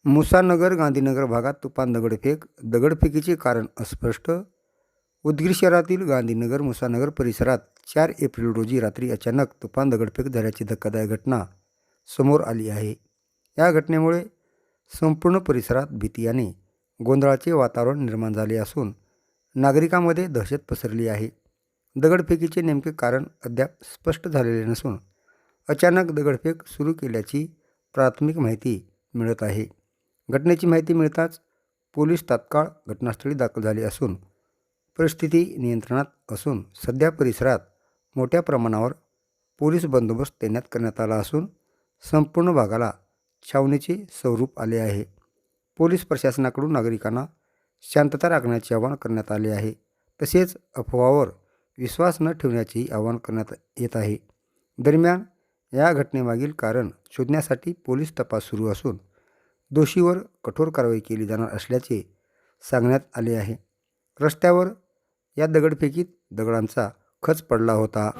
मुसानगर गांधीनगर भागात तुफान दगडफेक. दगडफेकीचे कारण अस्पष्ट. उदगीर शहरातील गांधीनगर मुसानगर परिसरात 4 एप्रिल रोजी रात्री अचानक तुफान दगडफेक झाल्याची धक्कादायक घटना समोर आली आहे. या घटनेमुळे संपूर्ण परिसरात भीती आणि गोंधळाचे वातावरण निर्माण झाले असून नागरिकांमध्ये दहशत पसरली आहे. दगडफेकीचे नेमके कारण अद्याप स्पष्ट झालेले नसून अचानक दगडफेक सुरू केल्याची प्राथमिक माहिती मिळत आहे. घटनेची माहिती मिळताच पोलीस तात्काळ घटनास्थळी दाखल झाले असून परिस्थिती नियंत्रणात असून सध्या परिसरात मोठ्या प्रमाणावर पोलीस बंदोबस्त तैनात करण्यात आला असून संपूर्ण भागाला छावणीचे स्वरूप आले आहे. पोलीस प्रशासनाकडून नागरिकांना शांतता राखण्याचे आवाहन करण्यात आले आहे. तसेच अफवावर विश्वास न ठेवण्याचेही आवाहन करण्यात येत आहे. दरम्यान या घटनेमागील कारण शोधण्यासाठी पोलीस तपास सुरू असून दोषीवर कठोर कारवाई केली जाणार असल्याचे सांगण्यात आले आहे. रस्त्यावर या दगडफेकीत दगडांचा खच पडला होता.